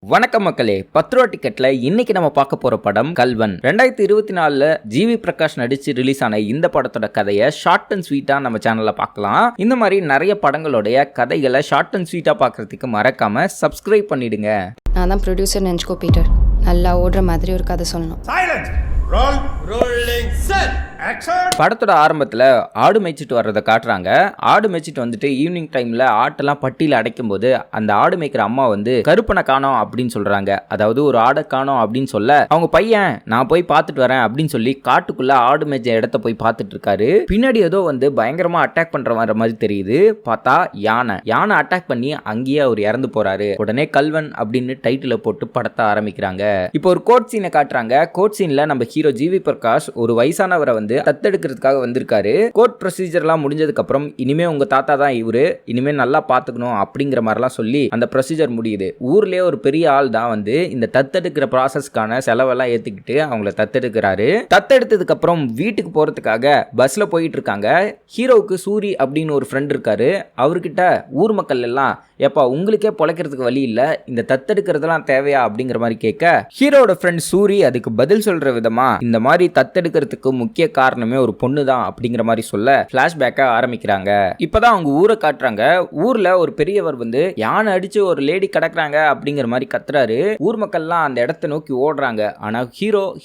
வணக்கம் மக்களே, 10 ரூபா டிக்கெட்ல இன்னைக்கு நம்ம பார்க்க போற படம் கல்வன். 2024ல ஜிவி பிரகாஷ் நடிச்சு ரிலீஸ் ஆன இந்த படத்தோட கதையை ஷார்ட் அண்ட் ஸ்வீட்டா நம்ம சேனல்ல பார்க்கலாம். இந்த மாதிரி நிறைய படங்களுடைய கதைகளை ஷார்ட் அண்ட் ஸ்வீட்டா பார்க்கறதுக்கு மறக்காம சப்ஸ்கிரைப் பண்ணிடுங்க. நான் தான் ப்ரொடியூசர் நினச்சிக்கோ பீட்டர். நல்லா ஓடுற மாதிரி ஒரு கதை சொல்லணும். படத்தோட ஆரம்பத்தில் ஆடு மேய்ச்சிட்டு வர்றதை காட்டுறாங்க. ஆடு மேய்ச்சிட்டு வந்துட்டு ஈவினிங் டைமில் ஆட்டெல்லாம் பட்டியில் அடைக்கும் போது அந்த ஆடு மேய்க்கிற அம்மா வந்து கருப்பனை காணோம் அப்படின்னு சொல்கிறாங்க. அதாவது ஒரு ஆடை காணோம் அப்படின்னு சொல்ல அவங்க பையன் நான் போய் பார்த்துட்டு வரேன் அப்படின்னு சொல்லி காட்டுக்குள்ளே ஆடு மேய்ச்ச இடத்த போய் பார்த்துட்டு இருக்காரு. பின்னாடி ஏதோ வந்து பயங்கரமாக அட்டாக் பண்ணுற மாதிரி தெரியுது. பார்த்தா யானை அட்டாக் பண்ணி அங்கேயே அவர் இறந்து போறாரு. உடனே கல்வன் அப்படின்னு டைட்டில் போட்டு படத்தை ஆரம்பிக்கிறாங்க. இப்போ ஒரு கோர்ட் சீனை காட்டுறாங்க. கோர்ட் சீன்ல நம்ம ஹீரோ ஜிவி பிரகாஷ் ஒரு வயசானவரை வந்து தத்தெடுக்கிறதுக்காக வந்திருக்காரு. கோர்ட் ப்ரொசீஜர்லாம் முடிஞ்சதுக்கு அப்புறம் இனிமே உங்க தாத்தா தான் இவரு, இனிமே நல்லா பாத்துக்கணும் அப்படிங்கிற மாதிரிலாம் சொல்லி அந்த ப்ரொசீஜர் முடியுது. ஊர்லயே ஒரு பெரிய ஆள் தான் வந்து இந்த தத்தெடுக்கிற ப்ராசஸ்க்கான செலவெல்லாம் ஏத்துக்கிட்டு அவங்கள தத்தெடுக்கிறாரு. தத்தெடுத்ததுக்கு அப்புறம் வீட்டுக்கு போறதுக்காக பஸ்ல போயிட்டு இருக்காங்க. ஹீரோவுக்கு சூரி அப்படின்னு ஒரு ஃப்ரெண்ட் இருக்காரு. அவர்கிட்ட ஊர் மக்கள் எல்லாம் ஏப்பா உங்களுக்கே பொழைக்கிறதுக்கு வழி இல்ல, இந்த தத்தெடுக்கிறதுலாம் தேவையா அப்படிங்கிற மாதிரி கேட்க ஹீரோட ஃப்ரெண்ட் சூரி அதுக்கு பதில் சொல்ற விதமா இந்த மாதிரி தத்தெடுக்கிறதுக்கு முக்கிய காரணமே ஒரு பொண்ணு தான் அப்படிங்கிற மாதிரி சொல்ல பிளாஷ்பேக்கா ஆரம்பிக்கிறாங்க. இப்பதான் அவங்க ஊரை காட்டுறாங்க. ஊர்ல ஒரு பெரியவர் வந்து யானை அடிச்சு ஒரு லேடி கிடக்குறாங்க அப்படிங்கிற மாதிரி கத்துறாரு. ஊர் மக்கள்லாம் அந்த இடத்த நோக்கி ஓடுறாங்க. ஆனா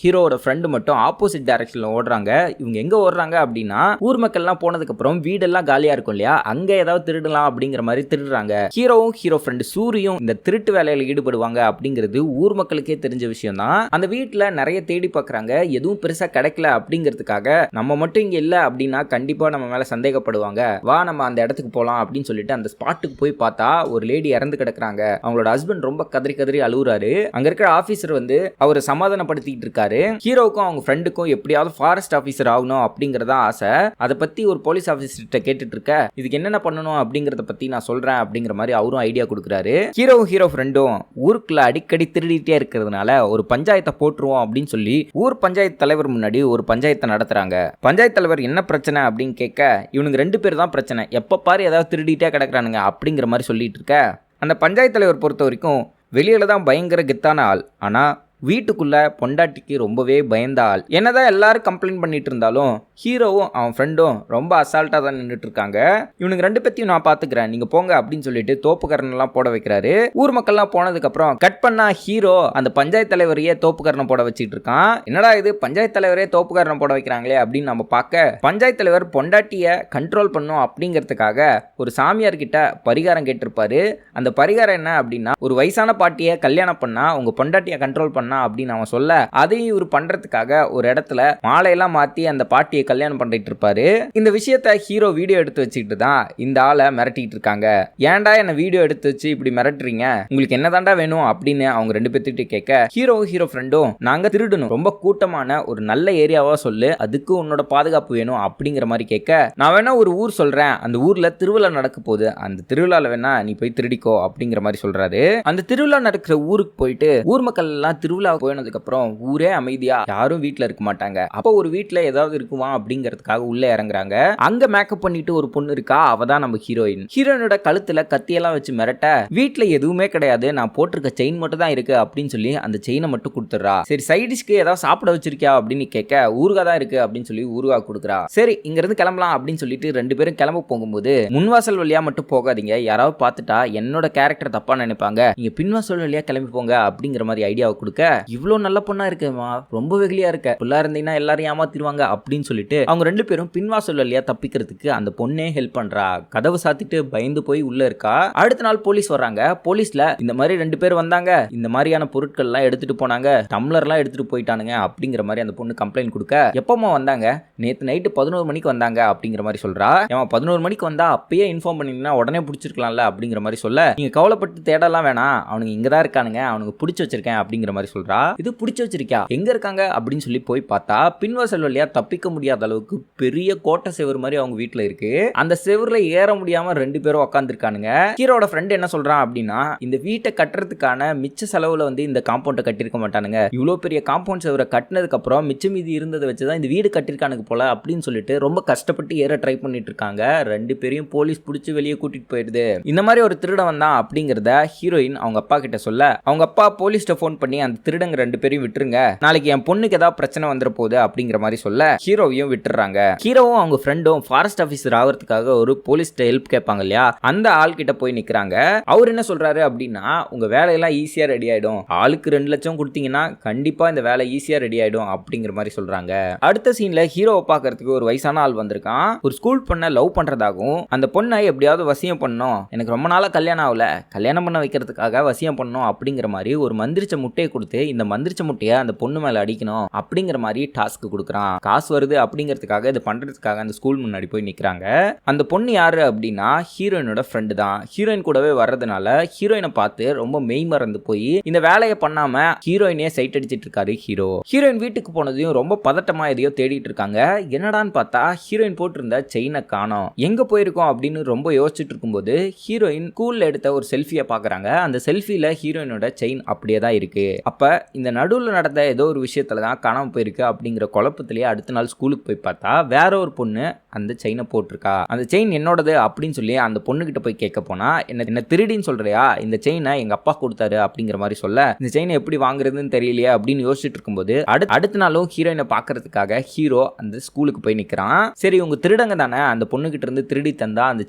ஹீரோவோட ஃப்ரெண்டு மட்டும் ஆப்போசிட் டைரக்ஷன்ல ஓடுறாங்க. இவங்க எங்க ஓடுறாங்க அப்படின்னா ஊர் மக்கள்லாம் போனதுக்கு அப்புறம் வீடெல்லாம் காலியா இருக்கும் இல்லையா, அங்க ஏதாவது திருடலாம் அப்படிங்கிற மாதிரி திருடுறாங்க. ஹீரோ ஃப்ரெண்ட் சூரியும் இந்த திருட்டு வேலையில ஈடுபடுவாங்க அப்படிங்கிறது ஊர் மக்களுக்கே தெரிஞ்ச விஷயம் தான். அந்த வீட்டுல நிறைய தேடி பார்க்கறாங்க. எதுவும் பெருசா கிடைக்கல அப்படிங்கிறதுக்காக நம்ம மட்டும் இங்க இல்ல அப்படின்னா கண்டிப்பா நம்ம மேல சந்தேகப்படுவாங்க, வா நம்ம அந்த இடத்துக்கு போலாம் அப்படின்னு சொல்லிட்டு அந்த ஸ்பாட்டுக்கு போய் பார்த்தா ஒரு லேடி இறந்து கிடக்குறாங்க. அவங்களோட ஹஸ்பண்ட் ரொம்ப கதறி அழுகுறாரு. அங்க இருக்கிற ஆபீசர் வந்து அவரை சமாதானப்படுத்திட்டு இருக்காரு. ஹீரோவுக்கும் அவங்க ஃப்ரெண்டுக்கும் எப்படியாவது ஃபாரஸ்ட் ஆபீசர் ஆகணும் அப்படிங்கறதா ஆசை. அதை பத்தி ஒரு போலீஸ் ஆபீசர்கிட்ட கேட்டுட்டு இருக்க, இதுக்கு என்னென்ன பண்ணணும் அப்படிங்கறத பத்தி நான் சொல்றேன் அப்படிங்கிற மாதிரி அவரும் ஐடியா கொடுக்குறாரு. ஹீரோ ஃப்ரெண்டும் ஊருக்குள்ள அடிக்கடி திருடிட்டே இருக்கிறதுனால ஒரு பஞ்சாயத்தை போட்டுருவோம் அப்படின்னு சொல்லி ஊர் பஞ்சாயத்து தலைவர் முன்னாடி ஒரு பஞ்சாயத்தை நடத்துறாங்க. பஞ்சாயத்து தலைவர் என்ன பிரச்சனை அப்படின்னு கேட்க, இவனுக்கு 2 பேர் தான் பிரச்சனை, எப்ப பாரு ஏதாவது திருடிட்டே கிடக்குறானுங்க அப்படிங்கிற மாதிரி சொல்லிட்டு இருக்க, அந்த பஞ்சாயத்து தலைவர் பொறுத்த வரைக்கும் வெளியில தான் பயங்கர கெத்தான ஆள், ஆனா வீட்டுக்குள்ள பொண்டாட்டிக்கு ரொம்பவே பயந்த ஆள். என்னதான் எல்லாரும் கம்ப்ளைண்ட் பண்ணிட்டு இருந்தாலும் ஹீரோவும் அவன் ஃப்ரெண்டும் ரொம்ப அசால்ட்டா தான் நின்றுட்டு இருக்காங்க. இவனுக்கு 2 பேத்தையும் நான் பாத்துக்கிறேன், நீங்க போங்க அப்படின்னு சொல்லிட்டு தோப்புக்கரணம் எல்லாம் போட வைக்கிறாரு. ஊர் மக்கள்லாம் போனதுக்கு அப்புறம் கட் பண்ணா ஹீரோ அந்த பஞ்சாயத்து தலைவரையே தோப்புக்கரணம் போட வச்சுட்டு இருக்கான். என்னடா இது பஞ்சாயத்து தலைவரே தோப்புக்கரணம் போட வைக்கிறாங்களே அப்படின்னு நம்ம பார்க்க, பஞ்சாயத்து தலைவர் பொண்டாட்டிய கண்ட்ரோல் பண்ணும் அப்படிங்கிறதுக்காக ஒரு சாமியார் கிட்ட பரிகாரம் கேட்டிருப்பாரு. அந்த பரிகாரம் என்ன அப்படின்னா, ஒரு வயசான பாட்டியை கல்யாணம் பண்ணா உங்க பொண்டாட்டியை கண்ட்ரோல் பண்ணா அப்படின்னு அவன் சொல்ல, அதையும் இவர் பண்றதுக்காக ஒரு இடத்துல மாலையெல்லாம் மாத்தி அந்த பாட்டியை கல்யாணம் பண்ணிட்டு இருப்பாரு. இந்த விஷயத்த ஹீரோ வீடியோ எடுத்து வச்சுக்கிட்டு தான் இந்த ஆளை மிரட்டிட்டு இருக்காங்க. ஏன்டா என்ன வீடியோ எடுத்து வச்சு இப்படி மிரட்டுறீங்க, உங்களுக்கு என்னதாண்டா வேணும் அப்படின்னு அவங்க 2 பேர்த்திட்டு கேட்க, ஹீரோ ஃப்ரெண்டும் நாங்க திருடணும், ரொம்ப கூட்டமான ஒரு நல்ல ஏரியாவா சொல்லு, அதுக்கு உன்னோட பாதுகாப்பு வேணும் அப்படிங்கிற மாதிரி கேட்க, நான் வேணா ஒரு ஊர் சொல்றேன், அந்த ஊர்ல திருவிழா நடக்க போகுது, அந்த திருவிழால வேணா நீ போய் திருடிக்கோ அப்படிங்கிற மாதிரி சொல்றாரு. அந்த திருவிழா நடக்கிற ஊருக்கு போயிட்டு ஊர் மக்கள் எல்லாம் திருவிழா போனதுக்கு அப்புறம் ஊரே அமைதியா, யாரும் வீட்டுல இருக்க மாட்டாங்க. அப்போ ஒரு வீட்டுல ஏதாவது இருக்குமா அப்படிங்கிறதுக்காக உள்ள இறங்குறாங்க. அங்க மேக்கப் பண்ணிட்டு ஒரு பொண்ணு இருக்கா, அவதான் நம்ம ஹீரோயினோட கழுத்துல கத்தியெல்லாம் வச்சு மிரட்ட, வீட்டுல எதுவுமே கிடையாது, நான் போட்டிருக்க செயின் மட்டும் தான் இருக்கு அப்படின்னு சொல்லி அந்த செயினை மட்டும் கொடுத்துறா. சரி சைடிஷ்க்கு ஏதாவது சாப்பிட வச்சிருக்கியா அப்படின்னு கேட்க, ஊறுகாய் தான் இருக்கு அப்படின்னு சொல்லி ஊறுகாய் கொடுக்குறா. சரி இங்க இருந்து கிளம்பலாம் அப்படின்னு சொல்லிட்டு 2 பேரும் கிளம்ப போகும்போது, முன்வாசல் வழியா மட்டும் போகாதீங்க, யாராவது பார்த்துட்டா என்னோட கேரக்டர் தப்பா நினைப்பாங்க, நீங்க பின்வாசல் வழியா கிளம்பி போங்க அப்படிங்கிற மாதிரி ஐடியாவை கொடுக்க, இவ்வளவு நல்ல பொண்ணா இருக்குமா, ரொம்ப வெகுலியா இருக்க, புள்ளா இருந்தீங்கன்னா எல்லாரும் ஏமாத்திடுவாங்க அப்படின்னு சொல்லிட்டு அவங்க 2 பேரும் பின்வாசல் வழியா தப்பிக்கிறதுக்கு அந்த பொண்ணே ஹெல்ப் பண்றா. கதவு சாத்திட்டு பயந்து போய் உள்ள இருக்கா. அடுத்த நாள் போலீஸ் வர்றாங்க. போலீஸ்ல இந்த மாதிரி 2 பேர் வந்தாங்க, இந்த மாதிரியான பொருட்கள் எல்லாம் எடுத்துட்டு போனாங்க, டம்ளர் எல்லாம் எடுத்துட்டு போயிட்டானுங்க அப்படிங்கிற மாதிரி அந்த பொண்ணு கம்ப்ளைண்ட் கொடுக்க, எப்பமா வந்தாங்க, நேத்து நைட்டு 11 மணிக்கு வந்தாங்க அப்படிங்கிற மாதிரி சொல்றா. 11 மணிக்கு வந்தா அப்பயே இன்ஃபார்ம் பண்ணீங்கன்னா உடனே பிடிச்சிருக்கலாம்ல அப்படிங்கிற மாதிரி சொல்ல, நீங்க கவலைப்பட்டு தேடலாம் வேணாம், அவனுக்கு இங்கதான் இருக்கானுங்க, அவனுக்கு பிடிச்சி வச்சிருக்கேன் அப்படிங்கிற மாதிரி சொல்றா. இது பிடிச்சி வச்சிருக்கா, எங்க இருக்காங்க அப்படின்னு சொல்லி போய் பார்த்தா பின்வாசல் வழியா தப்பிக்க முடியாத முடியாத அளவுக்கு பெரிய கோட்டை செவர் மாதிரி அவங்க வீட்டுல இருக்கு. அந்த செவர்ல ஏற முடியாம 2 பேரும் உட்காந்துருக்கானுங்க. ஹீரோட ஃப்ரெண்ட் என்ன சொல்றான் அப்படின்னா, இந்த வீட்டை கட்டுறதுக்கான மிச்ச செலவுல வந்து இந்த காம்பவுண்டை கட்டிருக்க மாட்டானுங்க, இவ்வளவு பெரிய காம்பவுண்ட் செவரை கட்டினதுக்கு அப்புறம் மிச்ச மீதி இருந்ததை வச்சுதான் இந்த வீடு கட்டிருக்கானுங்க போல அப்படின்னு சொல்லிட்டு ரொம்ப கஷ்டப்பட்டு ஏற ட்ரை பண்ணிட்டு இருக்காங்க. 2 பேரையும் போலீஸ் பிடிச்சி வெளியே கூட்டிட்டு போயிடுது. இந்த மாதிரி ஒரு திருடன் வந்தான் அப்படிங்கறத ஹீரோயின் அவங்க அப்பா கிட்ட சொல்ல, அவங்க அப்பா போலீஸ்ட போன் பண்ணி அந்த திருடங்க 2 பேரையும் விட்டுருங்க, நாளைக்கு என் பொண்ணுக்கு ஏதாவது பிரச்சனை வந்துட போகுது அப்படிங்கிற மாதிரி சொல்ல ஹீரோவையும் விட்டுறாங்க. ஹீரோவும் அவங்க ஃப்ரெண்டும் ஃபாரஸ்ட் ஆபீசர் ஆகிறதுக்காக ஒரு போலீஸ்ட ஹெல்ப் கேட்பாங்க இல்லையா, அந்த ஆள் கிட்ட போய் நிக்கிறாங்க. அவர் என்ன சொல்றாரு அப்படின்னா, உங்க வேலையெல்லாம் ஈஸியா ரெடி ஆயிடும், ஆளுக்கு 2 லட்சம் கொடுத்தீங்கன்னா கண்டிப்பா இந்த வேலை ஈஸியா ரெடி ஆயிடும் அப்படிங்கிற மாதிரி சொல்றாங்க. அடுத்த சீன்ல ஹீரோவை பார்க்கறதுக்கு ஒரு வயசான ஆள் வந்திருக்கான். ஒரு ஸ்கூல் பொண்ணை லவ் பண்றதாகவும் அந்த பொண்ணை எப்படியாவது வசியம் பண்ணணும், எனக்கு ரொம்ப நாளா கல்யாணம் ஆகல, கல்யாணம் பண்ண வைக்கிறதுக்காக வசியம் பண்ணணும் அப்படிங்கிற மாதிரி ஒரு மந்திரிச்ச முட்டையை கொடுத்து இந்த மந்திரிச்ச முட்டையை அந்த பொண்ணு மேல அடிக்கணும் அப்படிங்கிற மாதிரி டாஸ்க் கொடுக்குறான். காசு வருது அப்படிங்கிறதுக்காக இது பண்றதுக்காக அந்த ஸ்கூல் முன்னாடி போய் நிக்கிறாங்க. அந்த பொண்ணு யாரு அப்படின்னா ஹீரோயினோட ஃப்ரெண்டு தான். ஹீரோயின் கூடவே வர்றதுனால ஹீரோயினை பார்த்து ரொம்ப மெய் மறந்து போய் இந்த வேலையை பண்ணாம ஹீரோயினே சைட் அடிச்சிட்டு இருக்காரு ஹீரோ. ஹீரோயின் வீட்டுக்கு போனதையும் ரொம்ப பதட்டமா எதையோ தேடிட்டு இருக்காங்க. என்னடான்னு பார்த்தா ஹீரோயின் போட்டிருந்த செயினை காணோம், எங்க போயிருக்கோம் அப்படின்னு ரொம்ப யோசிச்சுட்டு இருக்கும்போது ஹீரோயின் ஸ்கூல்ல எடுத்த ஒரு செல்ஃபியை பாக்குறாங்க. அந்த செல்ஃபில ஹீரோயினோட செயின் அப்படியே தான் இருக்கு. அப்ப இந்த நடுவில் நடந்த ஏதோ ஒரு விஷயத்துல தான் காணாம போயிருக்கு அப்படிங்கிற குழப்பத்திலேயே அடுத்த நாள் ஸ்கூலுக்கு போய் பார்த்தா வேற ஒரு பொண்ணு அந்த செயினை போட்டிருக்கா. அந்த செயின் என்னோடது அப்படின்னு சொல்லி அந்த பொண்ணு கிட்ட போய் கேட்க போனா, என்ன திருடின்னு சொல்றியா, இந்த செயினை எங்க அப்பா கொடுத்தாரு அப்படிங்கிற மாதிரி சொல்ல, இந்த செயினை எப்படி வாங்குறதுன்னு தெரியலையே அப்படின்னு யோசிச்சுட்டு இருக்கும்போது அடுத்த நாளும் ஹீரோயினை பாக்குறதுக்காக ஹீரோ அந்த ஸ்கூலுக்கு போய் நிக்கிறான். சரி உங்க திருடங்க தானே, அந்த பொண்ணு கிட்ட இருந்து திருடி தந்தா அந்த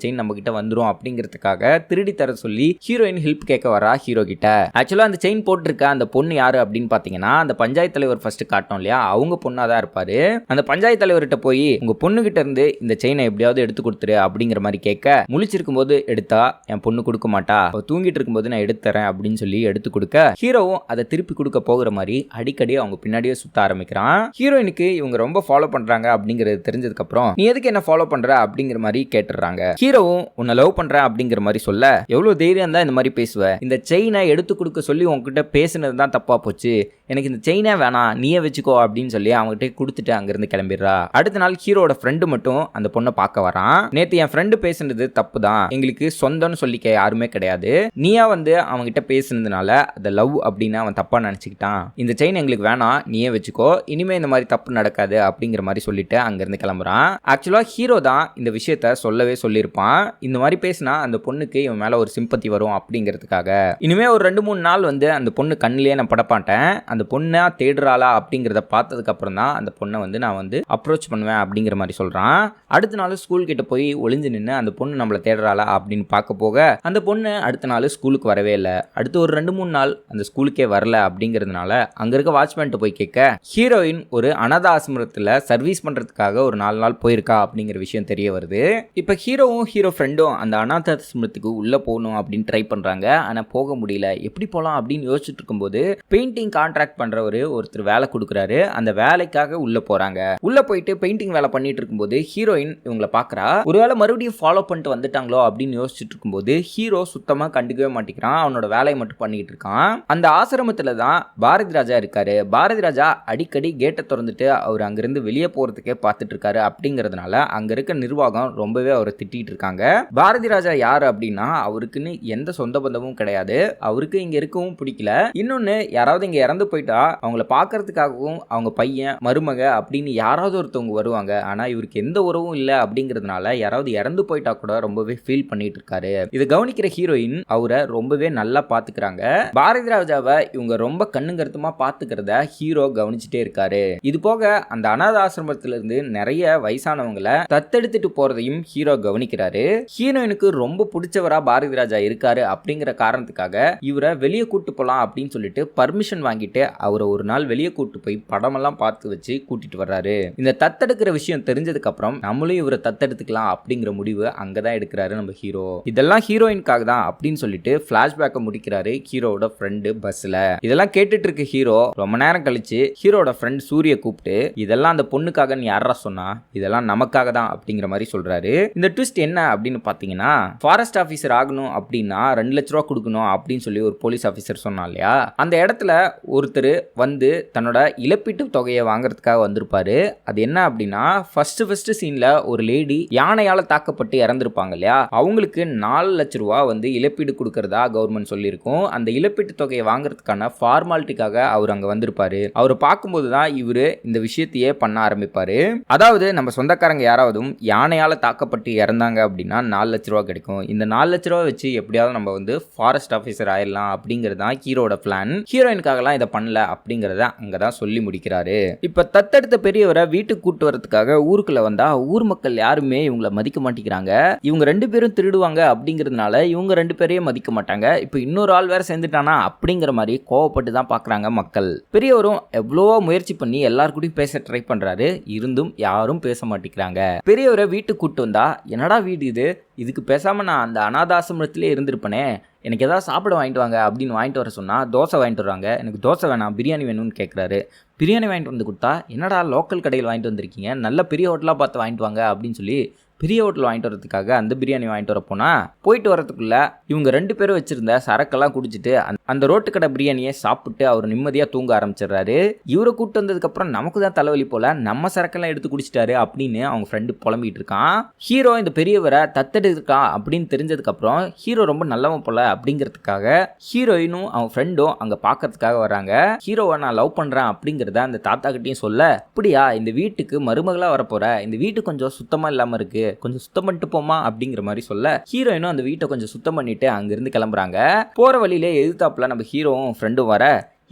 செயின் நம்ம கிட்ட வந்துரும் அப்படிங்கிறதுக்காக திருடி தர சொல்லி ஹீரோயின் ஹெல்ப் கேட்க வரா ஹீரோ கிட்ட. ஆக்சுவலா அந்த செயின் போட்டிருக்க அந்த பொண்ணு யாரு அப்படின்னு பாத்தீங்கன்னா, அந்த பஞ்சாயத்து தலைவர் ஃபர்ஸ்ட் காட்டோம் இல்லையா, அவங்க பொண்ணாதான் இருப்பாரு. அந்த பஞ்சாயத்து தலைவர்கிட்ட போய் உங்க பொண்ணு கிட்ட இருந்து இந்த செயினை எப்படியாவது எடுத்து கொடுத்துரு அப்படிங்கிற மாதிரி கேட்க, முழிச்சிருக்கும் போது எடுத்தா என் பொண்ணு கொடுக்க மாட்டா, தூங்கிட்டு இருக்கும்போது நான் எடுத்து தரேன் அப்படின்னு சொல்லி எடுத்து கொடுக்க ஹீரோவும் அதை திருப்பி கொடுக்க போகிற மாதிரி அடிக்கடி அவங்க பின்னாடியே சுத்த ஆரம்பிக்கிறான். ஹீரோயினுக்கு இவங்க ரொம்ப ஃபாலோ பண்றாங்க அப்படிங்கிறது தெரிஞ்சதுக்கு அப்புறம், நீ எதுக்கு என்ன ஃபாலோ பண்ற அப்படிங்கிற மாதிரி கேட்டுறாங்க. ஹீரோவும் உன்னை லவ் பண்றேன் அப்படிங்கிற மாதிரி சொல்ல, எவ்வளவு தைரியம் தான் இந்த மாதிரி பேசுவ, இந்த செயினை எடுத்து கொடுக்க சொல்லி உங்ககிட்ட பேசுனது தான் தப்பா போச்சு, எனக்கு இந்த செயினே வேணாம் நீயே வச்சுக்கோ அப்படின்னு சொல்லி அவங்ககிட்ட கொடுத்துட்டு அங்கிருந்து கிளம்பிடுறா. அடுத்த நாள் ஹீரோட ஃப்ரெண்டு மட்டும் அந்த பொண்ணை பார்க்க வரான். நேத்து என் ஃப்ரெண்டு பேசுனது தப்பு தான், எங்களுக்கு சொந்தம்னு சொல்லிக்க யாருமே கிடையாது, நீயா வந்து அவன்கிட்ட பேசுனதுனால அதை லவ் அப்படின்னு அவன் தப்பா நினைச்சுக்கிட்டான், இந்த செயின் எங்களுக்கு வேணாம் நீயே வச்சுக்கோ, இனிமே இந்த மாதிரி தப்பு நடக்காது அப்படிங்கிற மாதிரி சொல்லிட்டு அங்கிருந்து கிளம்புறான். ஆக்சுவலா ஹீரோ தான் இந்த விஷயத்த சொல்லவே சொல்லியிருப்பான். இந்த மாதிரி பேசினா அந்த பொண்ணுக்கு இவன் மேல ஒரு சிம்பத்தி வரும் அப்படிங்கிறதுக்காக. இனிமே ஒரு 2-3 நாள் வந்து அந்த பொண்ணு கண்ணிலேயே நான் படப்பாட்டேன், அந்த பொண்ணை தேடுறாளா அப்படிங்கிறத பார்த்ததுக்கு அப்புறம் தான் அந்த பொண்ணை வந்து நான் வந்து அப்ரோச் பண்ணுவேன் அப்படிங்கிற மாதிரி சொல்றான். அடுத்த நாள் ஸ்கூல் கிட்ட போய் ஒளிஞ்சு நின்று அந்த பொண்ணு நம்மளை தேடுறாளா அப்படின்னு பார்க்க போக அந்த பொண்ணு அடுத்த நாள் ஸ்கூலுக்கு வரவே இல்லை. அடுத்து ஒரு 2-3 நாள் அந்த ஸ்கூலுக்கே வரல அப்படிங்கிறதுனால அங்க இருக்க வாட்ச்மேன்ட்ட போய் கேட்க, ஹீரோயின் ஒரு அனாத ஆசிரமத்தில் சர்வீஸ் பண்றதுக்காக ஒரு 4 நாள் போயிருக்கா அப்படிங்கிற விஷயம் தெரிய வருது. இப்போ ஹீரோவும் ஹீரோ ஃப்ரெண்டும் அந்த அனாத ஆசிரமத்துக்கு உள்ள போகணும் அப்படின்னு ட்ரை பண்றாங்க. ஆனா போக முடியல, எப்படி போகலாம் அப்படின்னு யோசிச்சுட்டு இருக்கும்போது பெயிண்டிங் கான்ட்ராக்ட் பண்றவரு ஒருத்தர் வேலை கொடுக்குறாரு. அந்த வேலைக்காக உள்ள போறாங்க. உள்ள போயிட்டு பெயிண்டிங் வேலை பண்ணிட்டு இருக்கும்போது ஹீரோயின் இவங்களை பாக்குறா. ஒருவேளை மறுபடியும் ஃபாலோ பண்ணிட்டு வந்துட்டாங்களோ அப்படின்னு யோசிச்சுட்டு இருக்கும்போது ஹீரோ சுத்தமா கண்டுக்கவே மாட்டேங்கிறான், அவனோட வேலையை மட்டும் பண்ணிட்டு இருக்கான். அந்த ஆசிரமத்துல தான் பாரதி ராஜா இருக்காரு. பாரதி ராஜா அடிக்கடி கேட்டை திறந்துட்டு அவர் அங்கிருந்து வெளியே போறதுக்கே பார்த்துட்டு இருக்காரு அப்படிங்கிறதுனால அங்க இருக்க நிர்வாகம் ரொம்பவே அவரை திட்டிட்டு இருக்காங்க. பாரதி ராஜா யாரு அப்படின்னா, அவருக்குன்னு எந்த சொந்த பந்தமும் கிடையாது, அவருக்கு இங்க இருக்கவும் பிடிக்கல. இன்னொன்னு, யாராவது இங்க இறந்து போயிட்டா அவங்கள பாக்குறதுக்காகவும் அவங்க பையன் மருமக அப்படின்னு யாராவது ஒருத்தவங்க வருவாங்க. ஆனா இவருக்கு எந்த உறவும் இல்லை அப்படிங்கிறதுனால யாராவது இறந்து போயிட்டா கூட ரொம்பவே ஃபீல் பண்ணிட்டு இருக்காரு. இதை கவனிக்கிற ஹீரோயின் அவரை ரொம்பவே நல்லா பாத்துக்கிறாங்க. பாரதி ராஜாவை இவங்க ரொம்ப கண்ணுங்கருத்துமா பாத்துக்கிறத ஹீரோ கவனிச்சுட்டே இருக்காரு. இது போக அந்த அனாத ஆசிரமத்துல இருந்து நிறைய வயசானவங்களை தத்தெடுத்துட்டு போறதையும் ஹீரோ கவனிக்கிறாரு. ஹீரோயினுக்கு ரொம்ப பிடிச்சவரா பாரதி ராஜா இருக்காரு அப்படிங்கிற காரணத்துக்காக இவரை வெளியே கூட்டு போலாம் அப்படின்னு சொல்லிட்டு பர்மிஷன் வாங்கிட்டு அவரை ஒரு நாள் வெளியே கூட்டு போய் படமெல்லாம் பார்த்து வச்சு கூட்டிட்டு வர்றாரு. இந்த தத்தெடுக்கிற விஷயம் தெரிஞ்சதுக்கு அப்புறம் நம்மளும் இவரை தத்தெடுத்துக்கலாம் அப்படிங்கிற முடிவு அங்கதான் எடுக்கிறாரு நம்ம ஹீரோ. இதெல்லாம் ஹீரோயினுக்காக தான் அப்படின்னு சொல்லிட்டு பிளாஷ்பேக்கை முடிக்கிறாரு ஹீரோட ஃப்ரெண்டு பஸ்ல. இதெல்லாம் கேட்டுட்டு இருக்க ஹீரோ ரொம்ப நேரம் கழிச்சு ஹீரோட ஃப்ரெண்ட் சூரிய கூப்பிட்டு, இதெல்லாம் அந்த பொண்ணுக்காக நீ யாரா சொன்னா, இதெல்லாம் நமக்காக தான் அப்படிங்கிற மாதிரி சொல்றாரு. இந்த ட்விஸ்ட் என்ன அப்படின்னு பாத்தீங்கன்னா, ஃபாரஸ்ட் ஆபீசர் ஆகணும் அப்படின்னா 2 லட்ச ரூபா கொடுக்கணும் அப்படின்னு சொல்லி ஒரு போலீஸ் ஆபீசர் சொன்னா இல்லையா, அந்த இடத்துல ஒரு ஒருத்தர் வந்து தன்னோட இழப்பீட்டு தொகையை வாங்குறதுக்காக வந்திருப்பாரு. அது என்ன அப்படின்னா ஃபர்ஸ்ட் சீன்ல ஒரு லேடி யானையால தாக்கப்பட்டு இறந்திருப்பாங்க இல்லையா, அவங்களுக்கு 4 லட்ச ரூபா வந்து இழப்பீடு கொடுக்கறதா கவர்மெண்ட் சொல்லியிருக்கும். அந்த இழப்பீட்டு தொகையை வாங்குறதுக்கான ஃபார்மாலிட்டிக்காக அவர் அங்க வந்திருப்பாரு. அவர் பார்க்கும்போது தான் இவரு இந்த விஷயத்தையே பண்ண ஆரம்பிப்பாரு. அதாவது நம்ம சொந்தக்காரங்க யாராவதும் யானையால தாக்கப்பட்டு இறந்தாங்க அப்படின்னா 4 லட்ச ரூபா கிடைக்கும். இந்த 4 லட்ச ரூபா வச்சு எப்படியாவது நம்ம வந்து ஃபாரஸ்ட் ஆஃபீஸர் ஆயிடலாம் அப்படிங்கிறது தான் ஹீரோட பிளான். ஹீரோயினுக்காகலாம் இதை பண்ணல அப்படிங்கிறத அங்கதான் சொல்லி முடிக்கிறாரு. இப்ப தத்தெடுத்த பெரியவரை வீட்டுக்கு கூட்டு வரதுக்காக ஊருக்குள்ள வந்தா ஊர் மக்கள் யாருமே இவங்களை மதிக்க மாட்டேங்கிறாங்க. இவங்க 2 பேரும் திருடுவாங்க அப்படிங்கிறதுனால இவங்க 2 பேரையும் மதிக்க மாட்டாங்க. இப்போ இன்னொரு ஆள் வேற சேர்ந்துட்டானா அப்படிங்கிற மாதிரி கோவப்பட்டு தான் பாக்குறாங்க மக்கள். பெரியவரும் எவ்வளவோ முயற்சி பண்ணி எல்லாருக்கூடயும் பேச ட்ரை பண்றாரு. இருந்தும் யாரும் பேச மாட்டேங்கிறாங்க. பெரியவரை வீட்டுக்கு கூட்டு வந்தா என்னடா வீடு இது, இதுக்கு பேசாம நான் அந்த அனாதாசிரமத்திலே இருந்திருப்பேனே, எனக்கு ஏதாவது சாப்பிட வாங்கிட்டு வாங்க அப்படின்னு வாங்கிட்டு வர சொன்னா தோசை வாங்கிட்டு வராங்க. எனக்கு தோசை வேணாம், பிரியாணி வேணும்னு கேட்குறாரு. பிரியாணி வாங்கிட்டு வந்து கொடுத்தா என்னடா லோக்கல் கடையில் வாங்கிட்டு வந்திருக்கீங்க, நல்ல பெரிய ஹோட்டலாக பார்த்து வாங்கிட்டு வாங்க அப்படின்னு சொல்லி பெரிய ஹோட்டல் வாங்கிட்டு வரதுக்காக அந்த பிரியாணி வாங்கிட்டு வர போனா போயிட்டு வரதுக்குள்ள இவங்க 2 பேரும் வச்சிருந்த சரக்கெல்லாம் குடிச்சிட்டு அந்த ரோட்டு கடை பிரியாணியை சாப்பிட்டு அவர் நிம்மதியாக தூங்க ஆரம்பிச்சிடுறாரு. இவரை கூப்பிட்டு வந்ததுக்கப்புறம் நமக்கு தான் தலைவலி போல, நம்ம சரக்கெல்லாம் எடுத்து குடிச்சிட்டாரு அப்படின்னு அவங்க ஃப்ரெண்டு புலம்பிட்டு இருக்கான். ஹீரோ இந்த பெரியவரை தத்தெடுக்கான் அப்படின்னு தெரிஞ்சதுக்கப்புறம் ஹீரோ ரொம்ப நல்லவன் போல அப்படிங்கிறதுக்காக ஹீரோயினும் அவங்க ஃப்ரெண்டும் அங்கே பார்க்கறதுக்காக வராங்க. ஹீரோவை நான் லவ் பண்ணுறேன் அப்படிங்கிறத அந்த தாத்தா கிட்டையும் சொல்ல, அப்படியா இந்த வீட்டுக்கு மருமகளாக வரப்போற, இந்த வீட்டு கொஞ்சம் சுத்தமாக இல்லாமல் இருக்கு, கொஞ்சம் சுத்தம் பண்ணிட்டு போமா அப்படிங்கிற மாதிரி சொல்ல ஹீரோயினும் அந்த வீட்டை கொஞ்சம் சுத்தம் பண்ணிட்டு அங்கிருந்து கிளம்புறாங்க. போற வழியிலே எதிர்த்தாப்புல நம்ம ஹீரோவும் ஃப்ரெண்டும் வர,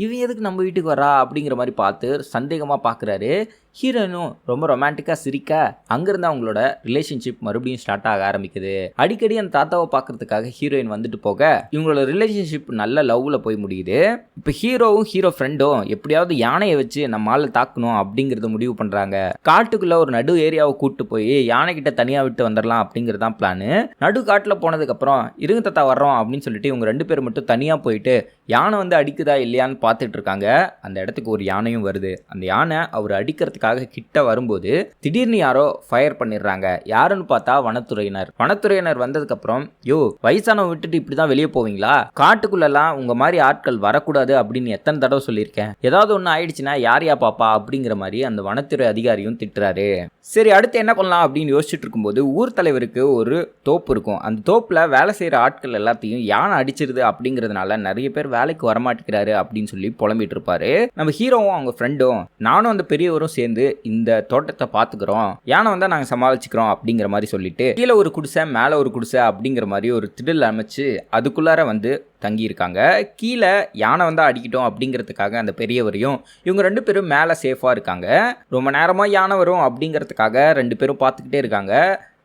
இவன் எதுக்கு நம்ம வீட்டுக்கு வரா அப்படிங்கிற மாதிரி பார்த்து சந்தேகமாக பார்க்குறாரு. ஹீரோயினும் ரொம்ப ரொமான்டிக்காக சிரிக்க அங்கேருந்து அவங்களோட ரிலேஷன்ஷிப் மறுபடியும் ஸ்டார்ட் ஆக ஆரம்பிக்குது. அடிக்கடி அந்த தாத்தாவை பார்க்கறதுக்காக ஹீரோயின் வந்துட்டு போக இவங்களோட ரிலேஷன்ஷிப் நல்ல லவ்வில் போய் முடியுது. இப்போ ஹீரோவும் ஹீரோ ஃப்ரெண்டும் எப்படியாவது யானையை வச்சு நம்ம ஆளை தாக்கணும் அப்படிங்கிறத முடிவு பண்ணுறாங்க. காட்டுக்குள்ளே ஒரு நடு ஏரியாவை கூப்பிட்டு போய் யானைக்கிட்ட தனியாக விட்டு வந்துடலாம் அப்படிங்கிறது தான் பிளானு. நடு காட்டில் போனதுக்கப்புறம் இருங்க தாத்தா வர்றோம் அப்படின்னு சொல்லிட்டு இவங்க 2 பேர் மட்டும் தனியாக போயிட்டு யானை வந்து அடிக்குதா இல்லையான்னு பார்த்துட்டு இருக்காங்க. அந்த இடத்துக்கு ஒரு யானையும் வருது. அந்த யானை அவர் அடிக்கிறதுக்காக கிட்ட வரும்போது திடீர்னு யாரோ ஃபயர் பண்ணிடுறாங்க. யாருன்னு பார்த்தா வனத்துறையினர் வந்ததுக்கு அப்புறம், யோ வயசானவங்க விட்டுட்டு இப்படிதான் வெளியே போவீங்களா, காட்டுக்குள்ளெல்லாம் உங்க மாதிரி ஆட்கள் வரக்கூடாது அப்படின்னு எத்தனை தடவை சொல்லியிருக்கேன், ஏதாவது ஒன்று ஆயிடுச்சுன்னா யாரையா பாப்பா அப்படிங்கிற மாதிரி அந்த வனத்துறை அதிகாரியும் திட்டுறாரு. சரி அடுத்து என்ன பண்ணலாம் அப்படின்னு யோசிச்சுட்டு இருக்கும்போது ஊர் தலைவருக்கு ஒரு தோப்பு இருக்கும். அந்த தோப்புல வேலை செய்யற ஆட்கள் எல்லாத்தையும் யானை அடிச்சிருது அப்படிங்கிறதுனால நிறைய பேர் வேலைக்கு வரமாட்டேங்கிறாரு அப்படின்னு சொல்லி புலம்பிட்டு இருப்பாரு. நம்ம ஹீரோவும் அவங்க ஃப்ரெண்டும் நானும் அந்த பெரியவரும் சேர்ந்து இந்த தோட்டத்தை பார்த்துக்கிறோம், யானை வந்தா நாங்கள் சமாளிச்சுக்கிறோம் அப்படிங்கிற மாதிரி சொல்லிட்டு கீழே ஒரு குடிசை மேலே ஒரு குடிசை அப்படிங்கிற மாதிரி ஒரு திடல் அமைச்சு அதுக்குள்ளார வந்து தங்கியிருக்காங்க. கீழே யானை வந்தால் அடிக்கிட்டோம் அப்படிங்கிறதுக்காக அந்த பெரியவரையும் இவங்க 2 பேரும் மேலே சேஃபாக இருக்காங்க. ரொம்ப நேரமாக யானை வரும் அப்படிங்கிறதுக்காக 2 பேரும் பார்த்துக்கிட்டே இருக்காங்க.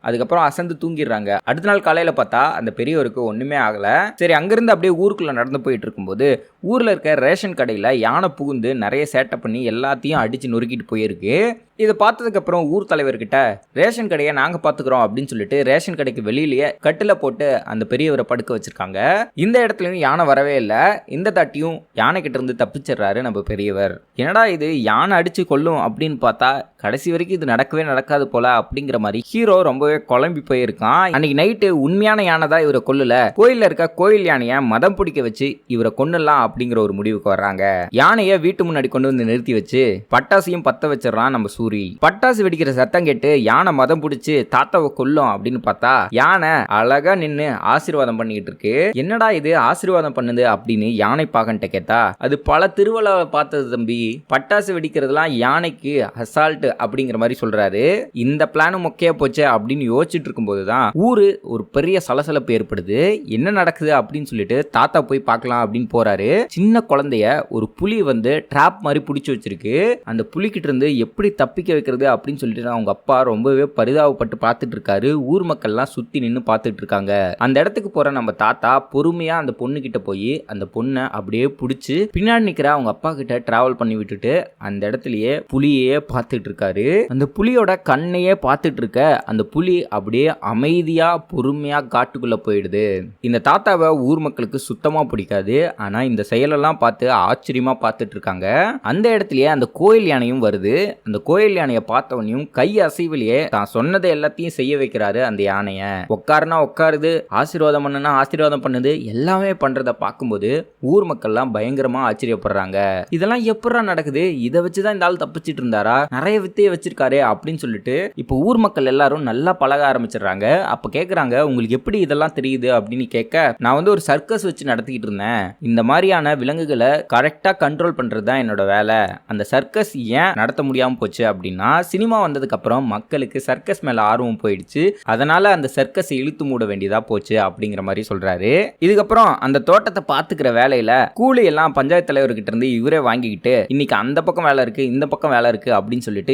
அதுக்கப்புறம் அசந்து தூங்கிடுறாங்க. அடுத்த நாள் காலையில் பார்த்தா அந்த பெரியவருக்கு ஒன்றுமே ஆகலை. சரி அங்கேருந்து அப்படியே ஊருக்குள்ளே நடந்து போயிட்டு இருக்கும்போது ஊரில் இருக்க ரேஷன் கடையில் யானை புகுந்து நிறைய சேட்டை பண்ணி எல்லாத்தையும் அடித்து நொறுக்கிட்டு போயிருக்கு. இதை பார்த்ததுக்கப்புறம் ஊர் தலைவர்கிட்ட ரேஷன் கடையை நாங்கள் பார்த்துக்குறோம் அப்படின்னு சொல்லிட்டு ரேஷன் கடைக்கு வெளியிலேயே கட்டில் போட்டு அந்த பெரியவரை படுக்க வச்சிருக்காங்க. இந்த இடத்துலையும் யானை வரவே இல்லை. இந்த தாட்டியும் யானை கிட்ட இருந்து தப்பிச்சிடுறாரு நம்ம பெரியவர். என்னடா இது யானை அடிச்சு கொல்லும் அப்படின்னு பார்த்தா கடைசி வரைக்கும் இது நடக்கவே நடக்காது போல அப்படிங்கிற மாதிரி ஹீரோ ரொம்பவே குழம்பி போயிருக்கான். அன்னைக்கு நைட்டு உண்மையான யானை தான் இவரை கொல்லல, கோயிலில் இருக்க கோயில் யானையை மதம் பிடிக்க வச்சு இவரை கொன்னலாம் அப்படிங்கிற ஒரு முடிவுக்கு வர்றாங்க. யானையை வீட்டு முன்னாடி கொண்டு வந்து நிறுத்தி வச்சு பட்டாசையும் பத்த வச்சிடறான் நம்ம சூரி. பட்டாசு வெடிக்கிற சத்தம் கேட்டு யானை மதம் பிடிச்சு தாத்தாவை கொல்லும் அப்படின்னு பார்த்தா யானை அழகா நின்று ஆசீர்வாதம் பண்ணிக்கிட்டு இருக்கு. என்னடா இது ஆசீர்வாதம் பண்ணுது அப்படின்னு யானை பாகன்ட்ட கேட்டா, அது பல திருவிழாவை பார்த்தது தம்பி, பட்டாசு வெடிக்கிறதுலாம் யானைக்கு அசால்ட் அப்படிங்கிற மாதிரி சொல்றாரு. இந்த பிளானும் மொக்கையா போச்சு அப்படின்னு யோசிச்சுட்டு இருக்கும்போது தான் ஊரு ஒரு பெரிய சலசலப்பு ஏற்படுது. என்ன நடக்குது அப்படின்னு சொல்லிட்டு தாத்தா போய் பார்க்கலாம் அப்படின்னு போறாரு. சின்ன குழந்தைய ஒரு புலி வந்து ட்ராப் மாதிரி பிடிச்சி வச்சிருக்கு. அந்த புலிக்கிட்ட இருந்து எப்படி தப்பிக்க வைக்கிறது அப்படின்னு சொல்லிட்டு அவங்க அப்பா ரொம்பவே பரிதாபப்பட்டு பார்த்துட்டு இருக்காரு. ஊர் மக்கள்லாம் சுத்தி நின்று பார்த்துட்டு இருக்காங்க. அந்த இடத்துக்கு போற நம்ம தாத்தா பொறுமையா அந்த பொண்ணு கிட்ட போய் அந்த பொண்ணை அப்படியே பிடிச்சி பின்னாடி நிக்கிற அவங்க அப்பா கிட்ட டிராவல் பண்ணி விட்டுட்டு அந்த இடத்துலயே புலியே பார்த்துட்டு இருக்காரு. அந்த புலியோட கண்ணையே பார்த்துட்டு இருக்க அந்த புலி அப்படியே அமைதியா பொறுமையா காட்டுக்குள்ள போயிடுது. இந்த தாத்தாவை ஊர் மக்களுக்கு சுத்தமா பிடிக்காது. ஆனா இந்த செயலெல்லாம் பார்த்து ஆச்சரியமா பார்த்துட்டு இருக்காங்க. அந்த இடத்துலயே அந்த கோயில் யானையும் வருது. அந்த கோயில் கோயில் யானையை பார்த்தவனையும் கை அசைவிலேயே தான் சொன்னதை எல்லாத்தையும் செய்ய வைக்கிறாரு அந்த யானைய. உட்காருனா உட்காருது, ஆசீர்வாதம் பண்ணுனா ஆசீர்வாதம் பண்ணுது, எல்லாமே பண்றத பார்க்கும்போது ஊர் மக்கள்லாம் பயங்கரமா ஆச்சரியப்படுறாங்க. இதெல்லாம் எப்படா நடக்குது, இதை வச்சுதான் இந்த ஆள் தப்பிச்சிட்டு இருந்தாரா, நிறைய வித்தையை வச்சிருக்காரு அப்படின்னு சொல்லிட்டு இப்போ ஊர் மக்கள் எல்லாரும் நல்லா பழக ஆரம்பிச்சிடுறாங்க. அப்ப கேக்குறாங்க, உங்களுக்கு எப்படி இதெல்லாம் தெரியுது அப்படின்னு கேட்க, நான் வந்து ஒரு சர்க்கஸ் வச்சு நடத்திக்கிட்டு இருந்தேன், இந்த மாதிரியான விலங்குகளை கரெக்டா கண்ட்ரோல் பண்றது தான் என்னோட வேலை. அந்த சர்க்கஸ் ஏன் நடத்த முடியாம போச்சு அப்படின்னா, சினிமா வந்ததுக்கு அப்புறம் மக்களுக்கு சர்க்கஸ் மேல ஆர்வம் போயிடுச்சு, அதனால அந்த சர்க்கஸ் இழுத்து மூட வேண்டியதா போச்சு அப்படிங்கிற மாதிரி சொல்றாரு. இதுக்கப்புறம் அந்த தோட்டத்தை பாத்துக்கிற வேலையில கூலி எல்லாம் பஞ்சாயத்து தலைவர்கிட்ட இருந்து இவரே வாங்கிக்கிட்டு, இன்னைக்கு அந்த பக்கம் வேலை இருக்கு, இந்த பக்கம் வேலை இருக்கு அப்படின்னு சொல்லிட்டு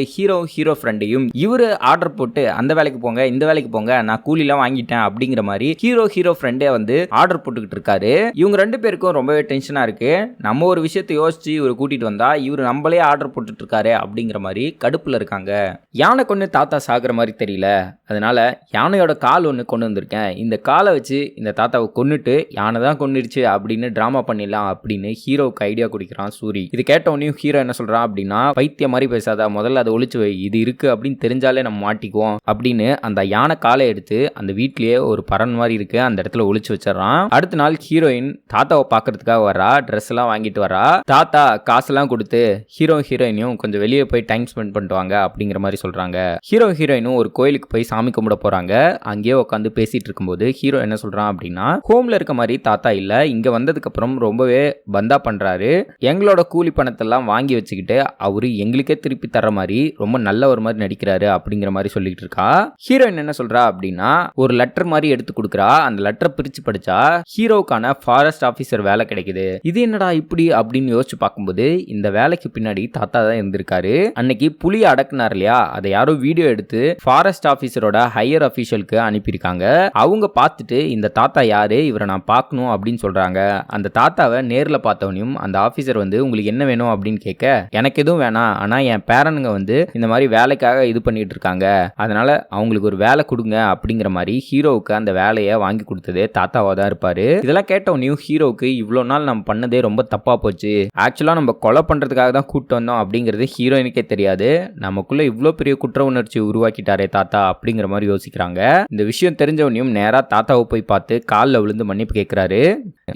ஹீரோ ஃப்ரெண்டையும் இவரு ஆர்டர் போட்டு அந்த வேலைக்கு போங்க இந்த வேலைக்கு போங்க, நான் கூலிலாம் வாங்கிட்டேன் அப்படிங்கிற மாதிரி ஹீரோ ஃப்ரெண்டே வந்து ஆர்டர் போட்டுக்கிட்டு இருக்காரு. இவங்க ரெண்டு பேருக்கும் ரொம்பவே டென்ஷனா இருக்கு. நம்ம ஒரு விஷயத்தை யோசிச்சு இவரு கூட்டிட்டு வந்தா இவரு நம்மளே ஆர்டர் போட்டுட்டு இருக்காரு அப்படிங்கிற மாதிரி கடுப்புல இருக்காங்க. யானை கொண்டு தாத்தா சாகுற மாதிரி தெரியல, அதனால யானையோட கால் ஒன்று கொண்டு வந்திருக்கேன், இந்த காலை வச்சு இந்த தாத்தாவை கொன்னுட்டு யானை தான் கொன்னுடுச்சு அப்படின்னு டிராமா பண்ணிடலாம் அப்படின்னு ஹீரோவுக்கு ஐடியா குடிக்கிறான் சூரி. இது கேட்டவனையும் ஹீரோ என்ன சொல்றான் அப்படின்னா, பைத்திய மாதிரி பேசாதா, முதல்ல அதை ஒளிச்சு வை, இது இருக்கு அப்படின்னு தெரிஞ்சாலே நம்ம மாட்டிக்குவோம் அப்படின்னு அந்த யானை காலை எடுத்து அந்த வீட்லயே ஒரு பறன் மாதிரி இருக்கு அந்த இடத்துல ஒளிச்சு வச்சிடறான். அடுத்த நாள் ஹீரோயின் தாத்தாவை பாக்குறதுக்காக வரா, ட்ரெஸ் எல்லாம் வாங்கிட்டு வரா. தாத்தா காசெல்லாம் கொடுத்து ஹீரோயினையும் கொஞ்சம் வெளியே போய் டைம் ஸ்பெண்ட் பண்ணிட்டு வாங்க அப்படிங்கிற மாதிரி சொல்றாங்க. ஹீரோயினும் ஒரு கோயிலுக்கு போய் சாமி கும்பிட போறாங்க. அங்கேயே உட்காந்து பேசிட்டு இருக்கும்போது ஹீரோ என்ன சொல்றான் அப்படின்னா, ஹோம்ல இருக்க மாதிரி தாத்தா இல்ல, இங்க வந்ததுக்கு அப்புறம் ரொம்பவே பந்தா பண்றாரு, எங்களோட கூலி பணத்தெல்லாம் வாங்கி வச்சுக்கிட்டு அவரு எங்களுக்கே திருப்பி தர மாதிரி ரொம்ப நல்ல ஒரு மாதிரி நடிக்கிறாரு அப்படிங்கிற மாதிரி சொல்லிட்டு இருக்கா. ஹீரோயின் என்ன சொல்றா அப்படின்னா, ஒரு லெட்டர் மாதிரி எடுத்து கொடுக்குறா. அந்த லெட்டரை பிரிச்சு படிச்சா ஹீரோக்கான ஃபாரஸ்ட் ஆபீசர் வேலை கிடைக்குது. இது என்னடா இப்படி அப்படின்னு யோசிச்சு பார்க்கும்போது இந்த வேலைக்கு பின்னாடி தாத்தா தான் இருந்திருக்காரு. அன்னைக்கு புலி அடக்குனார் இல்லையா, அதை யாரோ வீடியோ எடுத்து ஃபாரஸ்ட் ஆபீசரோட ஹையர் அபிஷியலுக்கு அனுப்பியிருக்காங்க. அவங்க பார்த்துட்டு இந்த தாத்தா யாரு, இவரை நான் பார்க்கணும் அப்படின்னு சொல்றாங்க. அந்த தாத்தாவை நேரில் பார்த்தவனையும் அந்த ஆபீசர் வந்து உங்களுக்கு என்ன வேணும் அப்படின்னு கேட்க, எனக்கு எதுவும் வேணாம், ஆனா என் பேரனுங்க வந்து இந்த மாதிரி வேலைக்காக இது பண்ணிட்டு இருக்காங்க, அதனால அவங்களுக்கு ஒரு வேலை கொடுங்க அப்படிங்கிற மாதிரி ஹீரோவுக்கு அந்த வேலையை வாங்கி கொடுத்ததே தாத்தாவா தான் இருப்பாரு. இதெல்லாம் கேட்டவனையும் ஹீரோவுக்கு இவ்வளவு நாள் நம்ம பண்ணதே ரொம்ப தப்பா போச்சு, ஆக்சுவலா நம்ம கொலை பண்றதுக்காக தான் கூட்டு வந்தோம் அப்படிங்கிறது ஹீரோயினுக்கே தெரியாது, நமக்குள்ள இவ்வளோ பெரிய குற்ற உணர்ச்சி உருவாக்கிட்டாரே தாத்தா அப்படிங்கிற மாதிரி யோசிக்கிறாங்க. இந்த விஷயம் தெரிஞ்சவனையும் நேரா தாத்தாவை போய் பார்த்து காலில் விழுந்து மன்னிப்பு கேட்கிறாரு.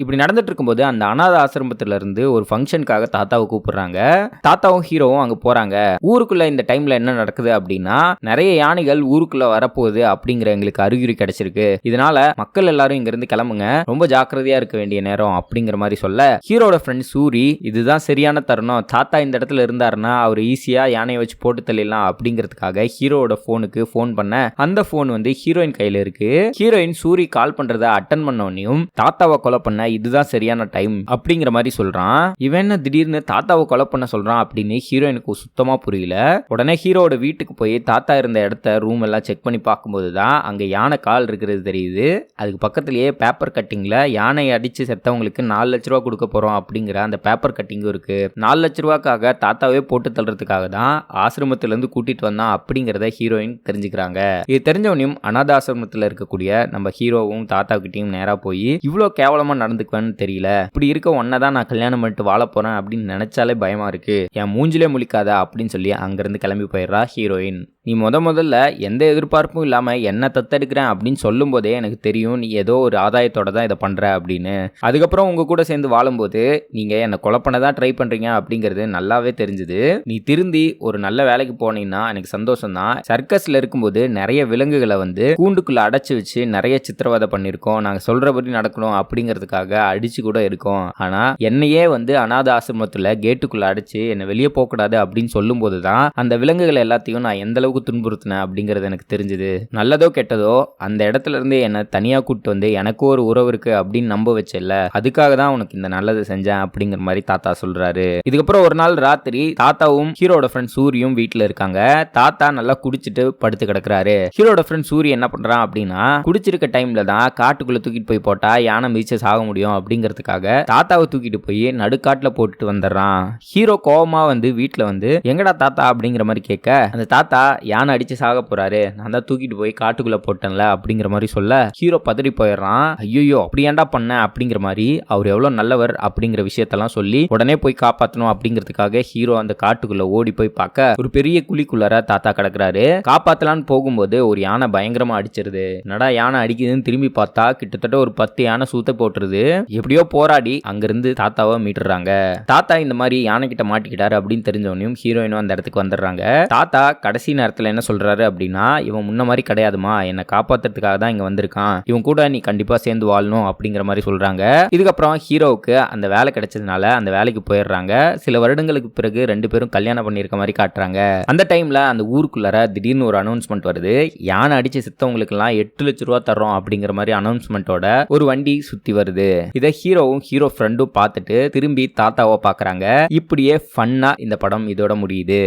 இப்படி நடந்துட்டு இருக்கும்போது அந்த அனாத ஆசிரமத்துல இருந்து ஒரு ஃபங்க்ஷனுக்காக தாத்தாவை கூப்பிடுறாங்க. தாத்தாவும் ஹீரோவும் அங்க போறாங்க. ஊருக்குள்ள இந்த டைம்ல என்ன நடக்குது அப்படின்னா, நிறைய யானைகள் ஊருக்குள்ள வரப்போகுது அப்படிங்கிற எங்களுக்கு அறிகுறி கிடைச்சிருக்கு, இதனால மக்கள் எல்லாரும் இங்க இருந்து கிளம்புங்க, ரொம்ப ஜாக்கிரதையா இருக்க வேண்டிய நேரம் அப்படிங்கிற மாதிரி சொல்ல, ஹீரோட ஃப்ரெண்ட் சூரி இதுதான் சரியான தருணம், தாத்தா இந்த இடத்துல இருந்தாருன்னா அவர் ஈஸியா யானையை வச்சு போட்டு தள்ளிடலாம் அப்படிங்கிறதுக்காக ஹீரோட போனுக்கு போன் பண்ண அந்த போன் வந்து ஹீரோயின் கையில இருக்கு. ஹீரோயின் சூரி கால் பண்றதை அட்டன் பண்ணவனையும் தாத்தாவை கொலை பண்ண இதுதான் சரியான டைம் அப்படிங்கிற மாதிரி சொல்றான். இவன் என்ன திடீர்னு தாத்தாவை கொலை பண்ண சொல்றான் அப்படின்னு ஹீரோயினுக்கு சுத்தமா புரியல. உடனே ஹீரோட வீட்டுக்கு போய் தாத்தா இருந்த இடத்த ரூம் எல்லாம் செக் பண்ணி பார்க்கும்போது தான் அங்க யானை கால் இருக்கிறது தெரியுது. அதுக்கு பக்கத்திலேயே பேப்பர் கட்டிங்ல யானை அடிச்சு செத்தவங்களுக்கு 4 லட்ச ரூபா கொடுக்க போறோம் அப்படிங்கிற அந்த பேப்பர் கட்டிங்கும் இருக்கு. 4 லட்ச ரூபாய்க்காக தாத்தாவே போட்டு தள்ளுறதுக்காக தான் ஆசிரமத்துல இருந்து கூட்டிட்டு வந்தான் அப்படிங்கறத ஹீரோயின் தெரிஞ்சுக்கிறாங்க. இது தெரிஞ்சவனையும் அனாத ஆசிரமத்துல இருக்கக்கூடிய நம்ம ஹீரோவும் தாத்தா கிட்டையும் நேரா போய் இவ்வளவு கேவலமா நடந்துக்குவேன்னு தெரியல, இப்படி இருக்க ஒன்னதான் நான் கல்யாணம் பண்ணிட்டு வாழ போறேன் அப்படின்னு நினைச்சாலே பயமா இருக்கு, என் மூஞ்சிலே முழிக்காதா அப்படின்னு சொல்லி அங்கிருந்து கிளம்பி போயிடுறா ஹீரோயின். நீ முதல்ல எந்த எதிர்பார்ப்பும் இல்லாம என்ன தத்தெடுக்கிறேன் அப்படின்னு சொல்லும் போதே எனக்கு தெரியும் நீ ஏதோ ஒரு ஆதாயத்தோட தான் இதை பண்ற அப்படின்னு. அதுக்கப்புறம் உங்க கூட சேர்ந்து வாழும்போது நீங்க என்ன கொலை பண்ண தான் ட்ரை பண்றீங்க அப்படிங்கிறது நல்லாவே தெரிஞ்சுது. நீ திருந்தி ஒரு நல்ல வேலைக்கு போனீங்கன்னா எனக்கு சந்தோஷம் தான். சர்க்கஸ்ல இருக்கும்போது நிறைய விலங்குகளை வந்து கூண்டுக்குள்ள அடைச்சு வச்சு நிறைய சித்திரவதை பண்ணிருக்கோம், நாங்க சொல்றபடி நடக்கணும் அப்படிங்கிறதுக்காக அடிச்சு கூட இருக்கோம். ஆனா என்னையே வந்து அனாத ஆசிரமத்துல கேட்டுக்குள்ள அடைச்சு என்ன வெளியே போக கூடாது அப்படின்னு சொல்லும் போதுதான் அந்த விலங்குகள் எல்லாத்தையும் நான் எந்த அளவுக்கு துன்புறுத்தினேன் அப்படிங்கிறது எனக்கு தெரிஞ்சது. நல்லதோ கெட்டதோ அந்த இடத்துல இருந்து என்ன தனியா கூட்டு வந்து எனக்கு ஒரு உறவு இருக்கு அப்படின்னு நம்ப வச்சல, அதுக்காக தான் உனக்கு இந்த நல்லது செஞ்சேன் அப்படிங்கிற மாதிரி தாத்தா சொல்றாரு. இதுக்கப்புறம் ஒரு நாள் ராத்திரி தாத்தாவும் ஹீரோட ஃப்ரெண்ட் சூரியும் வீட்டுல இருக்காங்க. தாத்தா நல்லா குடிச்சிட்டு படுத்து கிடக்குறாரு. ஹீரோட ஃப்ரெண்ட் சூரி என்ன பண்றான் அப்படின்னா, குடிச்சிருக்க டைம்ல தான் காட்டுக்குள்ள தூக்கிட்டு போய் போட்டா யானை மிதிச்சு சாக முடியும் அப்படிங்கிறதுக்காக தாத்தாவை தூக்கிட்டு போய் நடுக்காட்டுல போட்டுட்டு வந்துடுறான். ஹீரோ கோவமா வந்து வீட்டுல வந்து எங்கடா தாத்தா அப்படிங்கிற மாதிரி கேட்க, அந்த தாத்தா யானை அடிச்சு சாக போறாரு, நான் தான் தூக்கிட்டு போய் காட்டுக்குள்ள போட்டேன்ல அப்படிங்கிற மாதிரி சொல்ல ஹீரோ பதறி போயிடுறான். ஐயோ அப்படி ஏன்டா பண்ண அப்படிங்கிற மாதிரி அவர் எவ்வளவு நல்லவர் அப்படிங்கிற விஷயத்தெல்லாம் சொல்லி உடனே போய் காப்பாற்றணும் அப்படிங்கிறதுக்காக ஹீரோ அந்த காட்டுக்குள்ள ஓடி போய் பார்க்க ஒரு பெரிய குழிக்குள்ளார தாத்தா கிடக்குறாரு. காப்பாத்தலான்னு போகும்போது ஒரு யானை பயங்கரமா அடிச்சிருது. நடா யானை அடிக்குதுன்னு திரும்பி பார்த்தா கிட்டத்தட்ட ஒரு 10 யானை சூத்த போட்டுருது. எப்படியோ போராடி அங்கிருந்து தாத்தாவை மீட்டுறாங்க. தாத்தா இந்த மாதிரி யானை கிட்ட மாட்டிக்கிட்டாரு அப்படின்னு தெரிஞ்சவனையும் ஹீரோயினும் அந்த இடத்துக்கு வந்துடுறாங்க. தாத்தா கடைசி நேரத்துல என்ன சொல்றாரு அப்படின்னா, இவன் முன்ன மாதிரி கிடையாதுமா, என்னை காப்பாத்துறதுக்காக தான் இங்க வந்திருக்கான், இவன் கூட நீ கண்டிப்பா சேர்ந்து வாழணும் அப்படிங்கிற மாதிரி சொல்றாங்க. இதுக்கப்புறம் ஹீரோவுக்கு அந்த வேலை கிடைச்சதுனால அந்த வேலைக்கு போயிடுறாங்க. சில வருடங்களுக்கு பிறகு 2 பேரும் கல்யாணம் பண்ணிருக்க மாதிரி காட்டுறாங்க. அந்த டைம்ல அந்த ஊருக்குள்ளார திடீர்னு ஒரு அனௌன்ஸ்மெண்ட் வருது. யானை அடிச்சு சித்தவங்களுக்கு எல்லாம் 8 லட்சம் ரூபாய் தர்றோம் அப்படிங்கிற மாதிரி அனௌன்ஸ்மெண்டோட ஒரு வண்டி சுத்தி வருது. இதை ஹீரோவும் ஹீரோ ஃப்ரெண்டும் பார்த்துட்டு திரும்பி தாத்தாவை பாக்குறாங்க. இப்படியே ஃபன்னா இந்த படம் இதோட முடியுது.